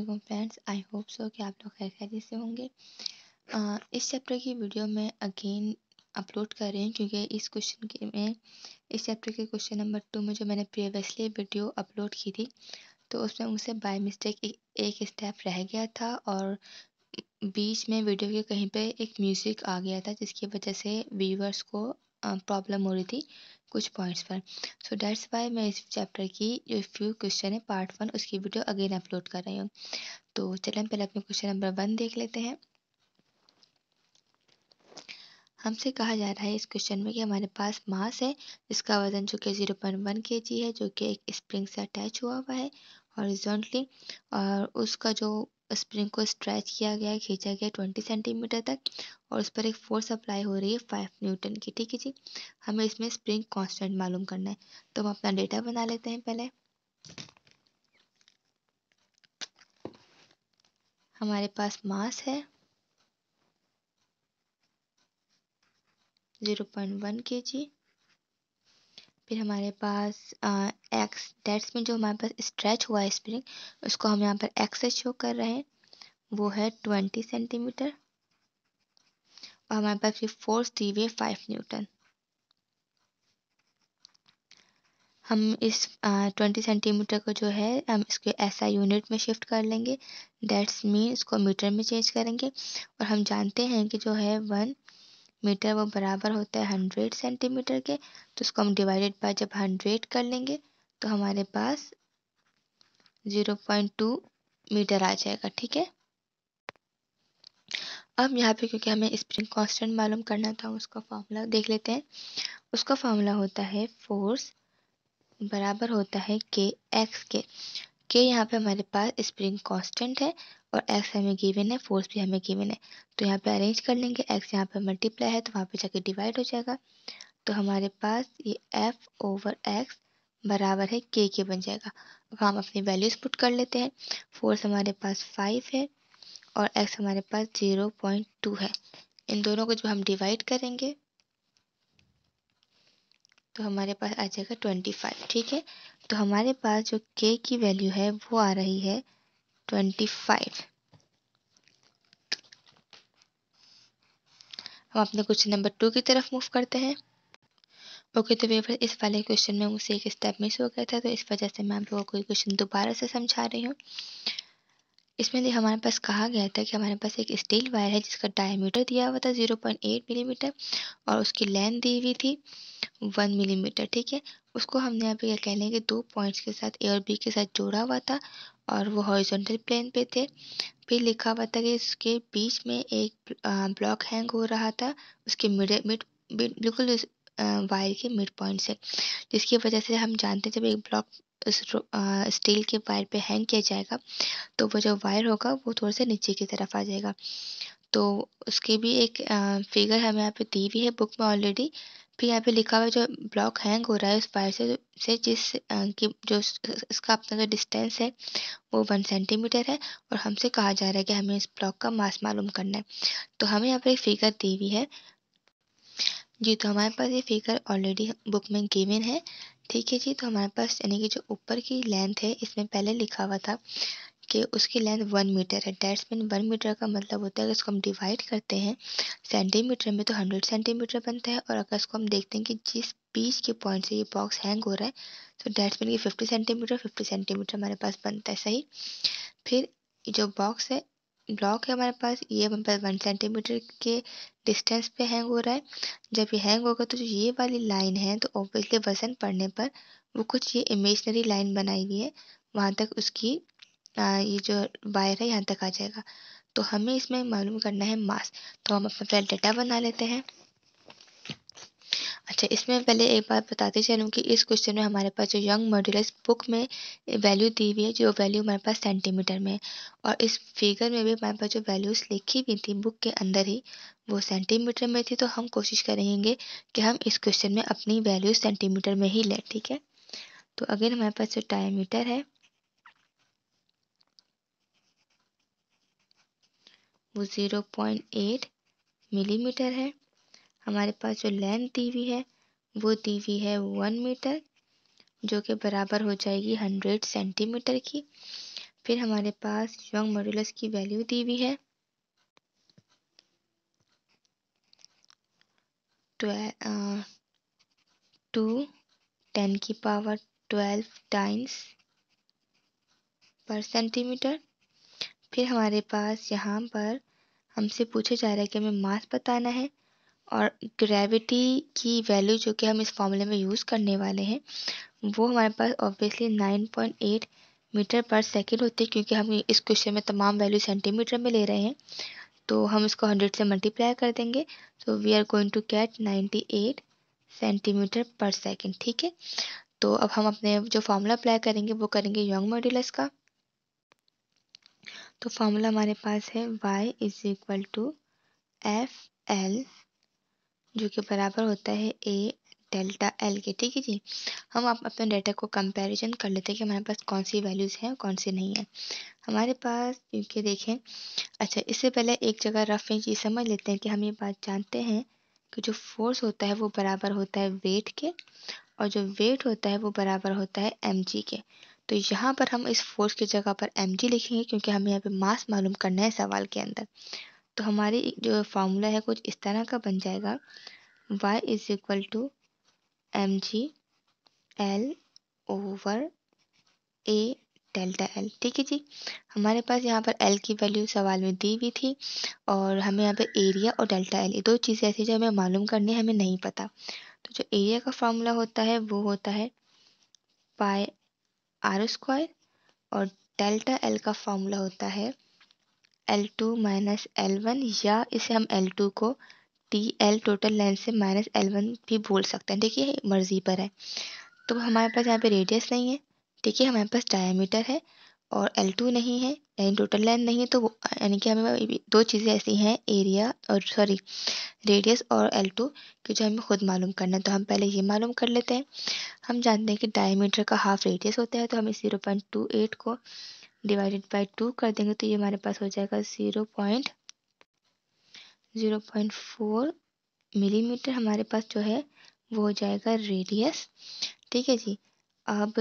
वालेकुम friends, I hope so कि आप लोग खैरियत से होंगे। इस चैप्टर की वीडियो मैं अगेन अपलोड कर रही हूँ क्योंकि इस चैप्टर के क्वेश्चन नंबर 2 में जो मैंने प्रीवियसली वीडियो अपलोड की थी तो उसमें मुझसे बाय मिस्टेक एक स्टेप रह गया था और बीच में वीडियो के कहीं पे एक म्यूज़िक आ गया था जिसकी वजह से व्यूअर्स को प्रॉब्लम हो रही थी कुछ पॉइंट्स पर। सो दैट्स वाई मैं इस चैप्टर की जो फ्यू क्वेश्चन है पार्ट 1 उसकी वीडियो अगेन अपलोड कर रही हूँ। तो चलिए हम पहले अपने क्वेश्चन नंबर 1 देख लेते हैं। हमसे कहा जा रहा है इस क्वेश्चन में कि हमारे पास मास है जिसका वजन जो कि 0.1 kg है जो कि एक स्प्रिंग से अटैच हुआ हुआ है हॉरिजॉन्टली और उसका जो स्प्रिंग को स्ट्रेच किया गया है खींचा गया 20 सेंटीमीटर तक और उस पर एक फोर्स अप्लाई हो रही है 5 न्यूटन की। ठीक है जी, हमें इसमें स्प्रिंग कांस्टेंट मालूम करना है तो हम अपना डेटा बना लेते हैं। पहले हमारे पास मास है 0.1 kg। फिर हमारे पास एक्स डेट्स में जो हमारे पास स्ट्रेच हुआ है स्प्रिंग उसको हम यहाँ पर एक्स से शो कर रहे हैं, वो है 20 सेंटीमीटर और हमारे पास फिर फोर्स दी हुई है 5 न्यूटन। हम इस 20 सेंटीमीटर को जो है हम इसको ऐसा यूनिट में शिफ्ट कर लेंगे, डेट्स मीन इसको मीटर में चेंज करेंगे और हम जानते हैं कि जो है 1 मीटर वो बराबर होता है 100 सेंटीमीटर के, तो उसको हम डिवाइडेड बाय जब 100 कर लेंगे तो हमारे पास 0.2 मीटर आ जाएगा। ठीक है, अब यहाँ पे क्योंकि हमें स्प्रिंग कांस्टेंट मालूम करना था उसका फॉर्मूला देख लेते हैं। उसका फॉर्मूला होता है फोर्स बराबर होता है के एक्स के यहाँ पे हमारे पास स्प्रिंग कांस्टेंट है और एक्स हमें गिवन है, फोर्स भी हमें गिवन है, तो यहाँ पे अरेंज कर लेंगे। एक्स यहाँ पे मल्टीप्लाई है तो वहाँ पे जाके डिवाइड हो जाएगा, तो हमारे पास ये एफ ओवर एक्स बराबर है के बन जाएगा। अब हम अपनी वैल्यूज पुट कर लेते हैं। फोर्स हमारे पास 5 है और एक्स हमारे पास 0.2 है। इन दोनों को जब हम डिवाइड करेंगे तो हमारे पास आ जाएगा 25। ठीक है, तो हमारे पास जो के की वैल्यू है वो आ रही है 25। हम अपने क्वेश्चन नंबर 2 की तरफ मूव करते हैं। ओके, तो व्यूअर्स इस वाले क्वेश्चन में मुझसे एक स्टेप मिस हो गया था तो इस वजह से मैं आप लोगों को क्वेश्चन दोबारा से समझा रही हूँ। इसमें हमारे पास कहा गया था कि हमारे पास एक स्टील वायर है जिसका डायमीटर दिया हुआ था 0.8 मिलीमीटर और उसकी लेंथ दी हुई थी 1 मिलीमीटर। ठीक है, उसको हमने यहाँ पे क्या कह लेंगे 2 पॉइंट्स के साथ ए और बी के साथ जोड़ा हुआ था और वो हॉरिजॉन्टल प्लेन पे थे। फिर लिखा हुआ था कि इसके बीच में एक ब्लॉक हैंग हो रहा था उसके बिल्कुल वायर के मिड पॉइंट से, जिसकी वजह से हम जानते हैं जब एक ब्लॉक स्टील के वायर पे हैंग किया जाएगा तो वो जो वायर होगा वो थोड़ा सा नीचे की तरफ आ जाएगा। तो उसकी भी एक फिगर हमें यहाँ पे दी हुई है बुक में ऑलरेडी। फिर यहाँ पे लिखा हुआ है जो ब्लॉक हैंग हो रहा है उस वायर से जिस की जो इसका अपना जो डिस्टेंस है वो 1 सेंटीमीटर है और हमसे कहा जा रहा है कि हमें इस ब्लॉक का मास मालूम करना है। तो हमें यहाँ पर एक फिगर दी हुई है जी, तो हमारे पास ये फिगर ऑलरेडी बुक में गिवन है। ठीक है जी, तो हमारे पास यानी कि जो ऊपर की लेंथ है इसमें पहले लिखा हुआ था कि उसकी लेंथ 1 मीटर है। दैट्स मीन 1 मीटर का मतलब होता है कि इसको हम डिवाइड करते हैं सेंटीमीटर में तो 100 सेंटीमीटर बनता है और अगर इसको हम देखते हैं कि जिस बीच के पॉइंट से ये बॉक्स हैंग हो रहा है तो दैट्स मीन कि 50 सेंटीमीटर हमारे पास बनता है। सही, फिर जो बॉक्स है ब्लॉक है हमारे पास ये हमारे पास 1 सेंटीमीटर के डिस्टेंस पे हैंग हो रहा है। जब ये हैंग होगा तो जो ये वाली लाइन है तो ऑब्वियसली वजन पड़ने पर वो कुछ ये इमेजनरी लाइन बनाई हुई है वहाँ तक उसकी ये जो वायर है यहाँ तक आ जाएगा। तो हमें इसमें मालूम करना है मास, तो हम अपना पहले डेटा बना लेते हैं। अच्छा, इसमें पहले एक बात बताते चलूँ कि इस क्वेश्चन में हमारे पास जो यंग मॉड्यूलस बुक में वैल्यू दी हुई है जो वैल्यू हमारे पास सेंटीमीटर में है और इस फिगर में भी हमारे पास जो वैल्यूज़ लिखी हुई थी बुक के अंदर ही वो सेंटीमीटर में थी। तो हम कोशिश करेंगे कि हम इस क्वेश्चन में अपनी वैल्यू सेंटीमीटर में ही लें। ठीक है, तो अगेन हमारे पास जो डायमीटर है वो 0.8 मिलीमीटर है। हमारे पास जो लेंथ दी हुई है वो दी हुई है 1 मीटर जो कि बराबर हो जाएगी 100 सेंटीमीटर की। फिर हमारे पास यंग मॉड्यूलस की वैल्यू दी हुई है 2 10 की पावर 12 टाइम्स पर सेंटीमीटर। फिर हमारे पास यहाँ पर हमसे पूछा जा रहा है कि हमें मास बताना है और ग्रेविटी की वैल्यू जो कि हम इस फॉर्मूले में यूज़ करने वाले हैं वो हमारे पास ऑब्वियसली 9.8 मीटर पर सेकेंड होती है, क्योंकि हम इस क्वेश्चन में तमाम वैल्यू सेंटीमीटर में ले रहे हैं तो हम इसको 100 से मल्टीप्लाई कर देंगे। So we are going to get 98 centimetre per second. ठीक है, तो अब हम अपने जो फार्मूला अप्लाई करेंगे वो करेंगे यंग मॉड्यूलस का। तो फार्मूला हमारे पास है y is equal to F L जो कि बराबर होता है a डेल्टा एल के। ठीक है जी, हम अपने डेटा को कंपैरिजन कर लेते हैं कि हमारे पास कौन सी वैल्यूज़ हैं और कौन सी नहीं है हमारे पास। क्योंकि देखें, अच्छा इससे पहले एक जगह रफ में ये समझ लेते हैं कि हम ये बात जानते हैं कि जो फोर्स होता है वो बराबर होता है वेट के, और जो वेट होता है वो बराबर होता है mg के। तो यहाँ पर हम इस फोर्स की जगह पर mg लिखेंगे क्योंकि हमें यहाँ पे मास मालूम करना है सवाल के अंदर। तो हमारी जो फार्मूला है कुछ इस तरह का बन जाएगा y is equal to mg l over a delta L. ठीक है जी, हमारे पास यहाँ पर एल की वैल्यू सवाल में दी हुई थी और हमें यहाँ पे एरिया और डेल्टा एल ये दो चीज़ें ऐसी जो हमें मालूम करनी है, हमें नहीं पता। तो जो एरिया का फार्मूला होता है वो होता है पाई आर स्क्वायर और डेल्टा एल का फॉर्मूला होता है L2 माइनस L1, या इसे हम L2 को TL टोटल लेंथ से माइनस L1 भी बोल सकते हैं। देखिए मर्जी पर है। तो हमारे पास यहाँ पे रेडियस नहीं है, ठीक है, हमारे पास डायमीटर है और L2 नहीं है यानी टोटल लेंथ नहीं है। तो यानी कि हमें दो चीज़ें ऐसी हैं, एरिया और सॉरी रेडियस और L2 की जो हमें खुद मालूम करना है। तो हम पहले ये मालूम कर लेते हैं। हम जानते हैं कि डायमीटर का हाफ रेडियस होता है, तो हम इस 0.28 को डिवाइडेड बाई 2 कर देंगे तो ये हमारे पास हो जाएगा 0.4 मिलीमीटर हमारे पास जो है वो हो जाएगा रेडियस। ठीक है जी, अब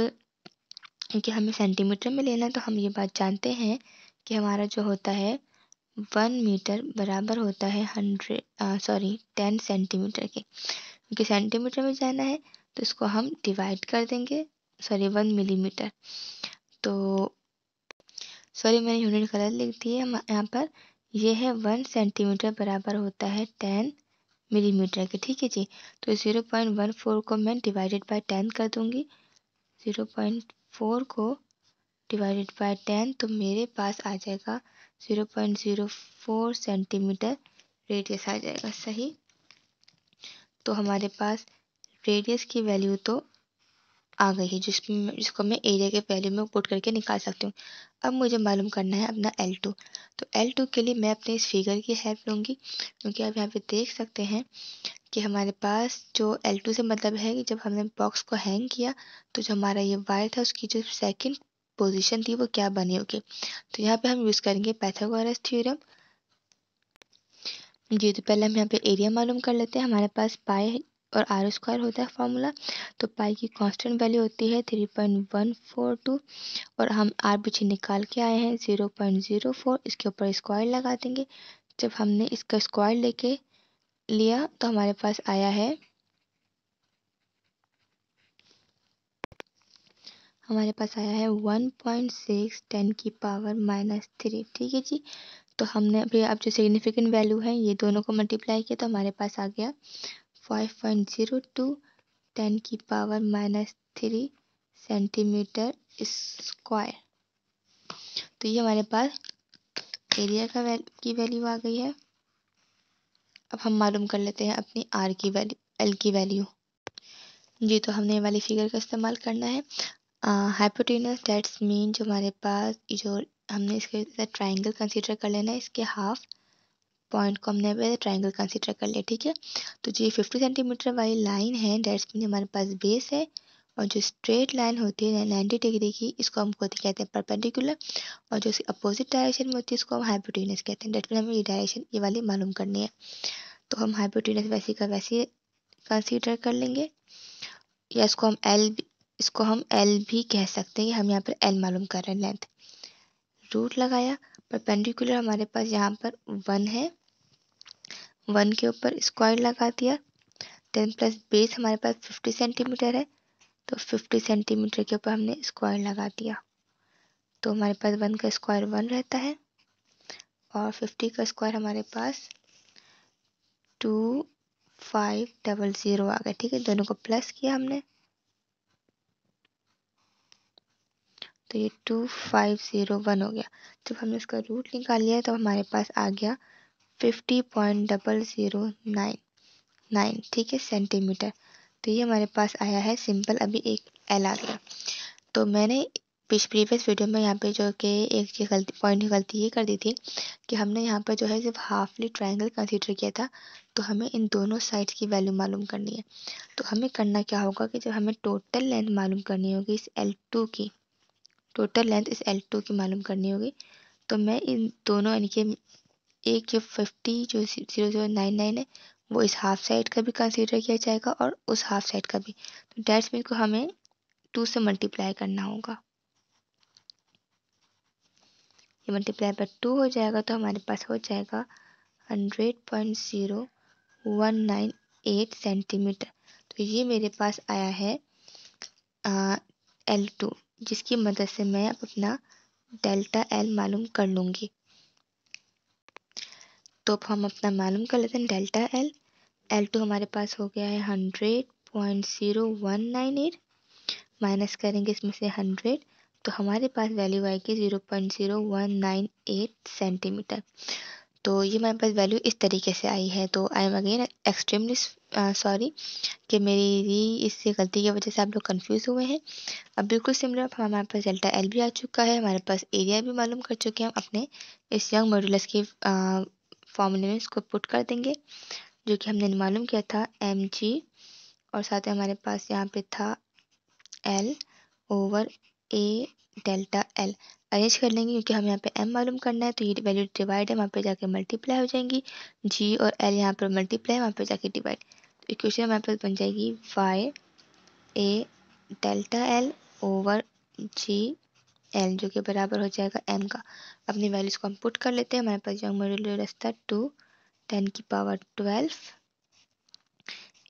क्योंकि हमें सेंटीमीटर में लेना है तो हम ये बात जानते हैं कि हमारा जो होता है 1 मीटर बराबर होता है 10 सेंटीमीटर के। क्योंकि सेंटीमीटर में जाना है तो इसको हम डिवाइड कर देंगे, 1 मिलीमीटर। तो सॉरी मैंने यूनिट गलत लिख दी है यहाँ पर, ये है 1 सेंटीमीटर बराबर होता है 10 मिलीमीटर के। ठीक है जी, तो 0.14 को मैं डिवाइडेड बाय 10 कर दूंगी, 0.4 को डिवाइडेड बाय 10 तो मेरे पास आ जाएगा 0.04 सेंटीमीटर रेडियस आ जाएगा। सही, तो हमारे पास रेडियस की वैल्यू तो आ गई है जिसको मैं एरिया के वैल्यू में पुट करके निकाल सकती हूँ। अब मुझे मालूम करना है अपना L2। तो L2 के लिए मैं अपने इस फिगर की हेल्प लूँगी, क्योंकि आप यहाँ पे देख सकते हैं कि हमारे पास जो L2 से मतलब है कि जब हमने बॉक्स को हैंग किया तो जो हमारा ये वायर था उसकी जो सेकंड पोजीशन थी वो क्या बनी होगी। तो यहाँ पे हम यूज़ करेंगे पाइथागोरस थ्योरम। जी, तो पहले हम यहाँ पे एरिया मालूम कर लेते हैं। हमारे पास पाई और आर स्क्वायर होता है फॉर्मूला। तो पाई की कांस्टेंट वैल्यू होती है 3.142 और हम आर पीछे निकाल के आए हैं 0.04, इसके ऊपर स्क्वायर लगा देंगे। जब हमने इसका स्क्वायर लेके लिया तो हमारे पास आया है, हमारे पास आया है 1.6 10 की पावर -3। ठीक है जी, तो हमने अभी अब जो सिग्निफिकेंट वैल्यू है ये दोनों को मल्टीप्लाई किया तो हमारे पास आ गया 5.02 10 की पावर -3 सेंटीमीटर स्क्वायर। तो ये हमारे पास एरिया की वैल्यू आ गई है। अब हम मालूम कर लेते हैं अपनी आर की वैल्यू, एल की वैल्यू। जी, तो हमने ये वाली फिगर का इस्तेमाल करना है। हाइपोटेनस दैट्स मीन जो हमारे पास जो हमने इसके साथ ट्राइंगल कंसीडर कर लेना है, इसके हाफ पॉइंट को हमने ट्राइंगल कंसीडर कर लिया। ठीक है, तो जो 50 सेंटीमीटर वाली लाइन है दैट्स मीन हमारे पास बेस है, और जो स्ट्रेट लाइन होती है 90 डिग्री की इसको हम कहते हैं परपेंडिकुलर, और जो अपोजिट डायरेक्शन में होती है इसको हम हाइपोटेनस कहते हैं। दैट मीन हमें ये डायरेक्शन ये वाली मालूम करनी है। तो हम हाइपोटेनस वैसी का वैसे कंसीडर कर लेंगे, या इसको हम एल भी कह सकते हैं कि हम यहाँ पर एल मालूम कर रहे हैं लेंथ। रूट लगाया, परपेंडिकुलर हमारे पास यहाँ पर 1 है, 1 के ऊपर स्क्वायर लगा दिया, 10 प्लस बेस हमारे पास 50 सेंटीमीटर है, तो 50 सेंटीमीटर के ऊपर हमने स्क्वायर लगा दिया। तो हमारे पास 1 का स्क्वायर 1 रहता है और 50 का स्क्वायर हमारे पास 2500 आ गया। ठीक है, दोनों को प्लस किया हमने, तो ये 2501 हो गया। जब हमने इसका रूट निकाल लिया तो हमारे पास आ गया 50.0099, ठीक है, सेंटीमीटर। तो ये हमारे पास आया है सिंपल, अभी एक एल आ गया। तो मैंने प्रीवियस वीडियो में यहाँ पे जो कि एक चीज़ गलती ये कर दी थी कि हमने यहाँ पर जो है सिर्फ हाफली ट्रायंगल कंसीडर किया था, तो हमें इन दोनों साइड्स की वैल्यू मालूम करनी है। तो हमें करना क्या होगा कि जब हमें टोटल लेंथ मालूम करनी होगी इस L2 की, टोटल लेंथ इस L2 की मालूम करनी होगी, तो मैं इन दोनों यानी कि एक जो 50 जो 0099 है वो इस हाफ साइड का भी कंसीडर किया जाएगा और उस हाफ साइड का भी। तो डैट्स मीन को हमें 2 से मल्टीप्लाई करना होगा, ये मल्टीप्लाई बाय 2 हो जाएगा, तो हमारे पास हो जाएगा 100.0198 सेंटीमीटर। तो ये मेरे पास आया है L2, जिसकी मदद से मैं अब अपना डेल्टा L मालूम कर लूँगी। तो अब हम अपना मालूम कर लेते हैं डेल्टा L। L2 हमारे पास हो गया है 100.0198, माइनस करेंगे इसमें से 100, तो हमारे पास वैल्यू आएगी 0.0198 सेंटीमीटर। तो ये हमारे पास वैल्यू इस तरीके से आई है। तो I am again extremely sorry कि मेरी इससे गलती की वजह से आप लोग कंफ्यूज हुए हैं। अब बिल्कुल सिमिलर हमारे पास डेल्टा एल भी आ चुका है, हमारे पास एरिया भी मालूम कर चुके हैं हम अपने इस यंग मॉड्यूलस की फॉर्मूले में इसको पुट कर देंगे, जो कि हमने मालूम किया था mg, और साथ में हमारे पास यहाँ पे था L over A delta L। Arrange कर लेंगे क्योंकि हम यहाँ पे m मालूम करना है, तो ये वैल्यू डिवाइड है, वहाँ पे जाके मल्टीप्लाई हो जाएंगी, g और l यहाँ पर मल्टीप्लाई, वहाँ पे जाके डिवाइड। तो इक्वेशन हमारे पास बन जाएगी y A delta L over g L, जो कि बराबर हो जाएगा m का। अपनी वैल्यूज को हम पुट कर लेते हैं। हमारे पास यंग मॉड्यूलस था 2 10⁻12।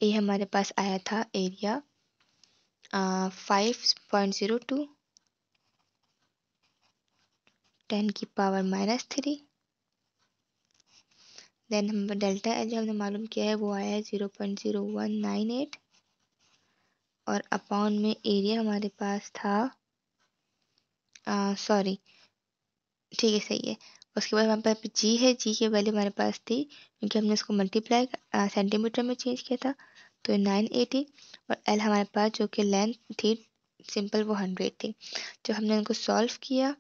ये हमारे पास आया था एरिया 5.02 10⁻−3। देन हम डेल्टा एल जो हमने मालूम किया है वो आया है 0.0198, और अपॉन में एरिया हमारे पास था सॉरी ठीक है सही है। उसके बाद हमारे पास जी है, जी की वैल्यू हमारे पास थी क्योंकि हमने इसको मल्टीप्लाई सेंटीमीटर में चेंज किया था, तो 980, और एल हमारे पास जो कि लेंथ थी सिंपल वो 100 थी। जब हमने उनको सॉल्व किया,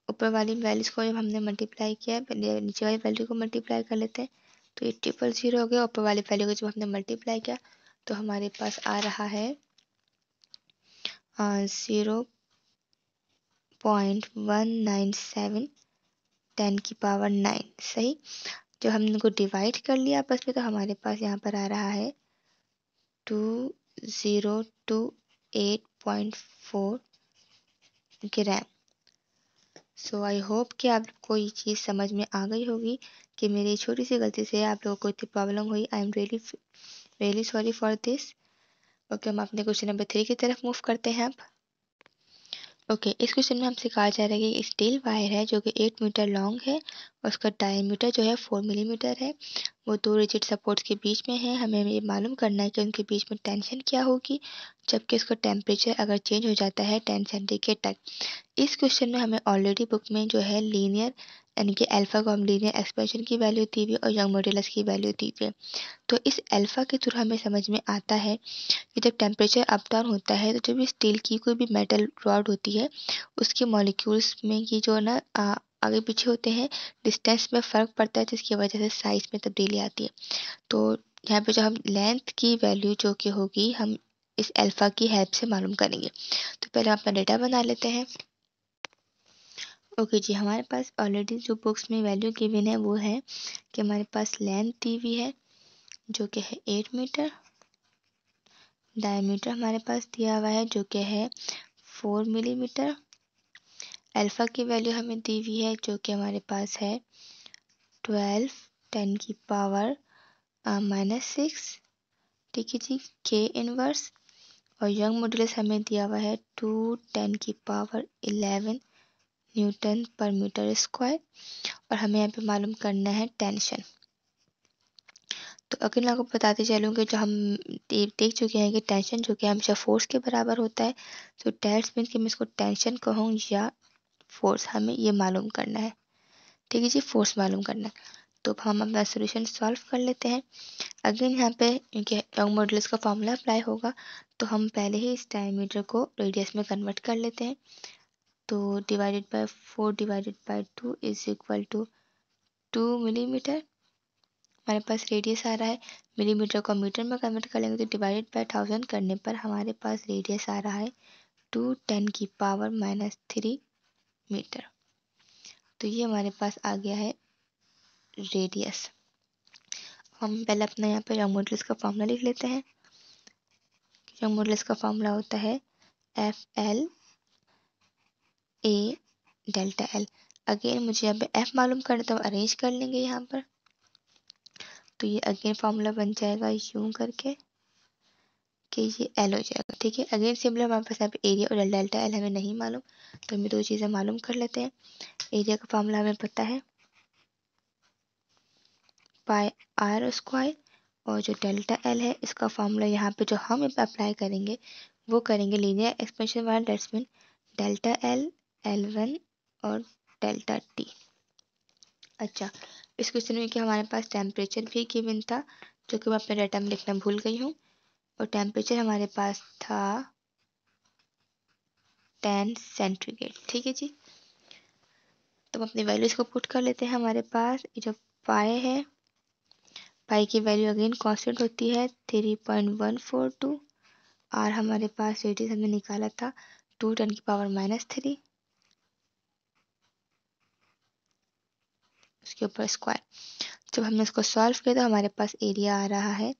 ऊपर वाली वैल्यूज को जब हमने मल्टीप्लाई किया, पहले नीचे वाली वैल्यू को मल्टीप्लाई कर लेते हैं, तो ये 000 हो गया। ऊपर वाली वैल्यू को जब हमने मल्टीप्लाई किया तो हमारे पास आ रहा है 0.197 10⁹ सही। जब हमने इनको डिवाइड कर लिया आपस में, तो हमारे पास यहाँ पर आ रहा है 2028.4 ग्राम। सो आई होप कि आप को ये चीज़ समझ में आ गई होगी कि मेरी छोटी सी गलती से आप लोगों को इतनी प्रॉब्लम हुई। I am really sorry for this. Okay, हम अपने क्वेश्चन नंबर 3 की तरफ मूव करते हैं अब। ओके, इस क्वेश्चन में हमसे कहा जा रहा है कि स्टील वायर है जो कि 8 मीटर लॉन्ग है और उसका डायमीटर जो है 4 मिलीमीटर है, वो 2 रिजिड सपोर्ट्स के बीच में है। हमें ये मालूम करना है कि उनके बीच में टेंशन क्या होगी जबकि उसका टेम्परेचर अगर चेंज हो जाता है 10 सेंटीग्रेड तक। इस क्वेश्चन में हमें ऑलरेडी बुक में जो है लीनियर यानी कि अल्फा को हम लीनियर एक्सपेंशन की वैल्यू दी हुई और यंग मॉड्यूलस की वैल्यू दी हुई है। तो इस अल्फा के थ्रू हमें समझ में आता है कि जब टेम्परेचर अप डाउन होता है, तो जब भी स्टील की कोई भी मेटल रॉड होती है उसके मॉलिक्यूल्स में ये जो ना आगे पीछे होते हैं, डिस्टेंस में फ़र्क पड़ता है, जिसकी वजह से साइज़ में तब्दीली आती है। तो यहाँ पे जो हम लेंथ की वैल्यू जो कि होगी हम इस अल्फा की हेल्प से मालूम करेंगे। तो पहले हम अपना डेटा बना लेते हैं। ओके जी, हमारे पास ऑलरेडी जो बुक्स में वैल्यू गिवन है वो है कि हमारे पास लेंथ दी हुई है जो कि है 8 मीटर, डायमीटर हमारे पास दिया हुआ है जो कि है 4 मिलीमीटर, अल्फ़ा की वैल्यू हमें दी हुई है जो कि हमारे पास है 12 10 की पावर -6, ठीक है जी, के इनवर्स। और यंग मॉडुलस हमें दिया हुआ है 2 10 की पावर 11 न्यूटन पर मीटर स्क्वायर। और हमें यहाँ पे मालूम करना है टेंशन। तो अगर मैं आपको बताते चलूँ कि जो हम देख चुके हैं कि टेंशन जो कि हमेशा फोर्स के बराबर होता है, तो दैट्स मीन्स कि मैं इसको टेंशन कहूँ या फोर्स, हमें ये मालूम करना है, ठीक है जी, फोर्स मालूम करना है। तो हम अपना सोल्यूशन सॉल्व कर लेते हैं। अगेन यहाँ पे क्योंकि यंग मॉडुलस का फॉर्मूला अप्लाई होगा, तो हम पहले ही इस डायमीटर को रेडियस में कन्वर्ट कर लेते हैं। तो divided by 4 divided by 2 is equal to 2 millimetre. हमारे पास रेडियस आ रहा है, मिलीमीटर को मीटर में कन्वर्ट कर लेंगे तो डिवाइडेड बाय 1000 करने पर हमारे पास रेडियस आ रहा है 2 10 की पावर -3 मीटर। तो ये हमारे पास आ गया है रेडियस। हम पहले अपना यहाँ पे यंग मॉडुलस का फॉर्मूला लिख लेते हैं। यंग मॉडुलस का फॉर्मूला होता है FL A delta L। Again मुझे यहाँ पे F मालूम करना, तो अरेंज कर लेंगे यहाँ पर। तो ये अगेन फॉर्मूला बन जाएगा यूं करके कि ये L हो जाएगा, ठीक है। अगेन सिमिलर हमारे पास यहाँ पे एरिया और डेल्टा L हमें नहीं मालूम, तो हम दो चीज़ें मालूम कर लेते हैं। एरिया का फॉर्मूला हमें पता है पाई आर स्क्वायर, और जो डेल्टा L है इसका फॉर्मूला यहाँ पे जो हम अप्लाई करेंगे वो करेंगे लीनियर एक्सपेंशन वाला, that's mean delta L L1 और डेल्टा T। अच्छा, इस क्वेश्चन में कि हमारे पास टेम्परेचर भी गिवन था जो कि मैं अपने डाटा में लिखना भूल गई हूँ, और टेम्परेचर हमारे पास था 10 सेंटीग्रेड, ठीक है जी। तो हम अपनी वैल्यूज को पुट कर लेते हैं। हमारे पास ये जो पाई है, पाई की वैल्यू अगेन कांस्टेंट होती है 3.142। और हमारे पास रेडियस हमने निकाला था 2 10 की पावर -3, उसके ऊपर स्क्वायर। जब हमने इसको सॉल्व किया तो हमारे पास एरिया आ रहा है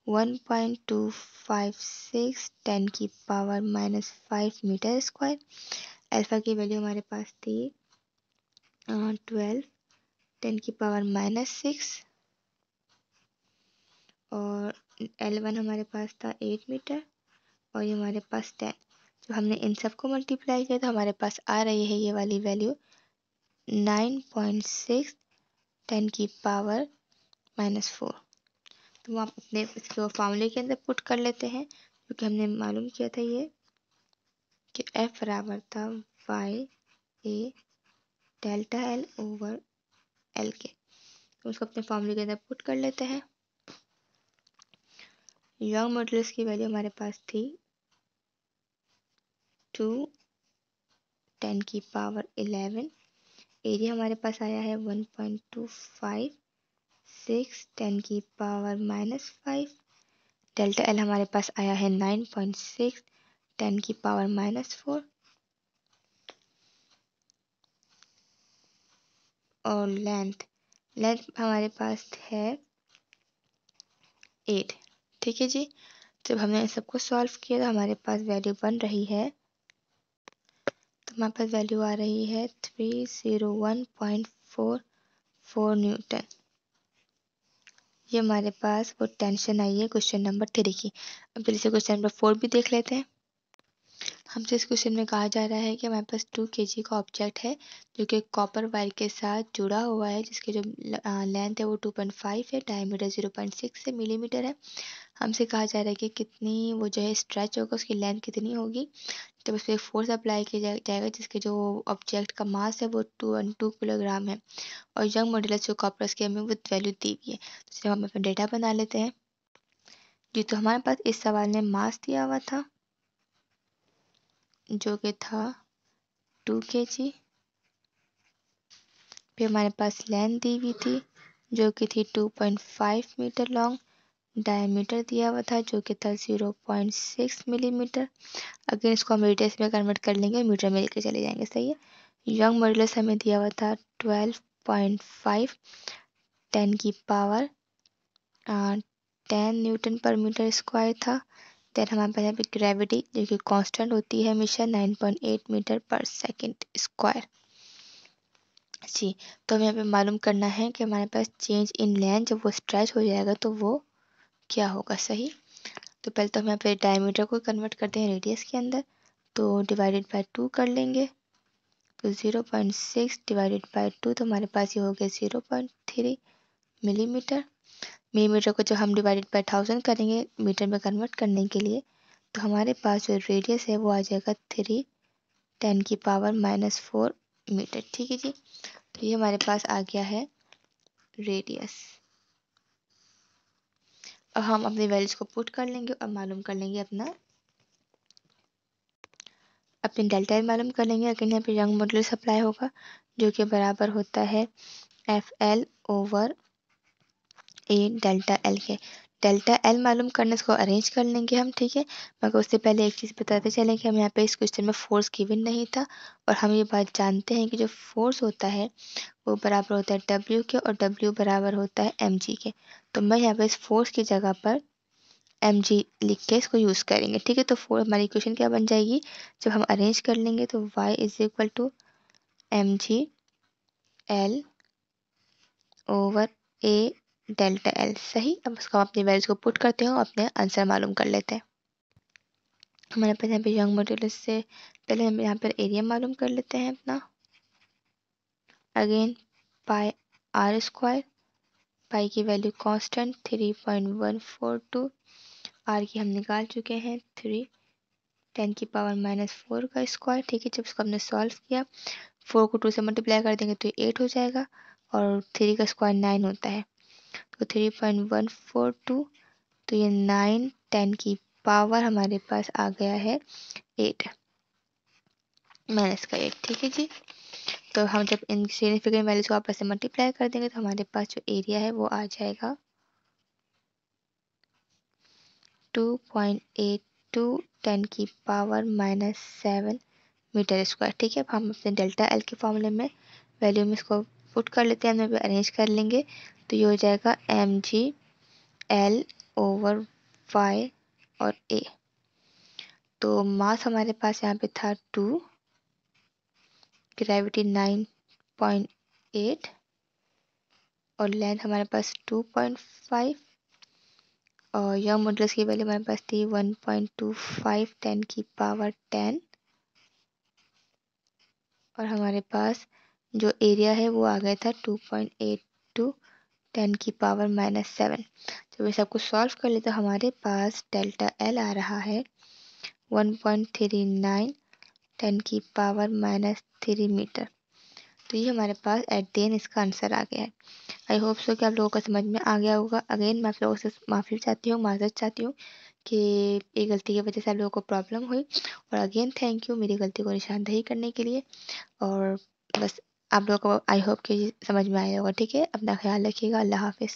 1.256 10 की पावर -5 मीटर स्क्वायर। अल्फा की वैल्यू हमारे पास थी 12 10 की पावर -6, और L1 हमारे पास था 8 मीटर, और ये हमारे पास 10। जब हमने इन सबको मल्टीप्लाई किया तो हमारे पास आ रही है ये वाली वैल्यू 9.6 10 की पावर -4। तो हम अपने इसको फॉर्मूले के अंदर पुट कर लेते हैं, क्योंकि हमने मालूम किया था ये कि F बराबर था वाई ए डेल्टा L ओवर L के। तो उसको अपने फॉर्मूले के अंदर पुट कर लेते हैं। यंग मॉडुलस की वैल्यू हमारे पास थी 2 10 की पावर 11। एरिया हमारे पास आया है 1.256 10 की पावर -5। डेल्टा L हमारे पास आया है 9.6 10 की पावर -4। और लेंथ हमारे पास है 8, ठीक है जी। जब हमने इन सबको सॉल्व किया तो हमारे पास वैल्यू बन रही है, तो हमारे पास वैल्यू आ रही है 301.44 न्यूटन। ये हमारे पास वो टेंशन आई है क्वेश्चन नंबर 3 की। अब जल्दी से क्वेश्चन नंबर 4 भी देख लेते हैं। हमसे इस क्वेश्चन में कहा जा रहा है कि हमारे पास 2 kg का ऑब्जेक्ट है जो कि कॉपर वायर के साथ जुड़ा हुआ है, जिसके जो लेंथ है वो 2.5 है, डायमीटर 0.6 मिलीमीटर है। हमसे कहा जा रहा है कि कितनी वो जो है स्ट्रेच होगा, उसकी लेंथ कितनी होगी। तो उस पर फोर्स अप्लाई किया जाएगा, जिसके जो ऑब्जेक्ट का मास है वो 2 किलोग्राम है, और यंग मॉडुलस जो कॉपर की हमें वो वैल्यू दी हुई है। तो हम अपना डेटा बना लेते हैं जी। तो हमारे पास इस सवाल में मास दिया हुआ था जो कि था 2 kg। फिर हमारे पास लेंथ दी हुई थी जो कि थी 2.5 मीटर लॉन्ग। डायमीटर दिया हुआ था जो कि था 0.6 मिलीमीटर। अगर इसको हम रेडियस में कन्वर्ट कर लेंगे, मीटर में लेके चले जाएंगे, सही है। यंग मॉडुलस हमें दिया हुआ था 12.5 10 की पावर 10 न्यूटन पर मीटर स्क्वायर था। देन हमारे पास यहाँ पे ग्रेविटी जो कि कांस्टेंट होती है हमेशा 9.8 मीटर पर सेकंड स्क्वायर। जी, तो हमें यहाँ पे मालूम करना है कि हमारे पास चेंज इन लेंथ जब वो स्ट्रेच हो जाएगा तो वो क्या होगा। सही, तो पहले तो हम यहाँ पे डायमीटर को कन्वर्ट करते हैं रेडियस के अंदर, तो डिवाइडेड बाय 2 कर लेंगे, तो 0.6 डिवाइडेड बाय 2 तो हमारे पास ये हो गया 0.3 मिलीमीटर। मिलीमीटर को जब हम डिवाइडेड बाय 1000 करेंगे मीटर में कन्वर्ट करने के लिए, तो हमारे पास जो रेडियस है वो आ जाएगा 3 10⁻⁻⁴ मीटर। ठीक है जी, तो ये हमारे पास आ गया है रेडियस। अब हम अपनी वैल्यूज को पुट कर लेंगे और मालूम कर लेंगे अपनी डेल्टा एल मालूम कर लेंगे। अगेन यहाँ पे यंग मॉडुलस अप्लाई होगा जो कि बराबर होता है FL/A डेल्टा एल के। डेल्टा एल मालूम करने इसको अरेंज कर लेंगे हम। ठीक है, मगर उससे पहले एक चीज़ बताते चलें कि हम यहाँ पे इस क्वेश्चन में फोर्स गिवन नहीं था, और हम ये बात जानते हैं कि जो फोर्स होता है वो बराबर होता है W के, और W बराबर होता है mg के। तो मैं यहाँ पे इस फोर्स की जगह पर mg लिख के इसको यूज़ करेंगे। ठीक है, तो फोर हमारी इक्वेशन क्या बन जाएगी जब हम अरेंज कर लेंगे, तो y is equal to mg L over A delta L. सही, अब उसको हम अपनी वैल्यूज को पुट करते हैं और अपने आंसर मालूम कर लेते हैं। हमारे पास यहाँ पे यंग मॉड्यूलस से पहले हम यहाँ पर एरिया मालूम कर लेते हैं अपना। अगेन पाई आर स्क्वायर, पाई की वैल्यू कांस्टेंट 3.142, आर की हम निकाल चुके हैं 3 10⁻⁻⁴ का स्क्वायर। ठीक है, जब इसको हमने सॉल्व किया 4 को 2 से मल्टीप्लाई कर देंगे तो ये 8 हो जाएगा, और 3 का स्क्वायर 9 होता है, तो 3.142, तो ये 9 10 की पावर हमारे पास आ गया है 8 माइनस का 8। ठीक है जी, तो हम जब इन सिग्निफिकेंट वैल्यूज को आपस में मल्टीप्लाई कर देंगे तो हमारे पास जो एरिया है वो आ जाएगा 2.82 10⁻⁻⁷ मीटर स्क्वायर। ठीक है, अब हम अपने डेल्टा एल के फॉर्मूले में वैल्यू में इसको पुट कर लेते हैं, हम अरेंज कर लेंगे, तो ये हो जाएगा mg L ओवर y और a। तो मास हमारे पास यहाँ पे था 2, ग्रेविटी 9.8, और लेंथ हमारे पास 2.5, और यंग मॉडुलस की वैल्यू हमारे पास थी 1.25 10⁻10, और हमारे पास जो एरिया है वो आ गया था 2.82 10⁻⁷। जब ये सब कुछ सॉल्व कर ले तो हमारे पास डेल्टा एल आ रहा है 1.39 10⁻⁻3 मीटर। तो ये हमारे पास एट द एंड इसका आंसर आ गया है। आई होप सो कि आप लोगों को समझ में आ गया होगा। अगेन मैं आप लोगों से माफ़ी चाहती हूँ, माजरत चाहती हूँ कि एक गलती की वजह से आप लोगों को प्रॉब्लम हुई, और अगेन थैंक यू मेरी गलती को निशानदेही करने के लिए। और बस आप लोगों को आई होप कि समझ में आया होगा। ठीक है, अपना ख्याल रखिएगा। अल्लाह हाफिज़।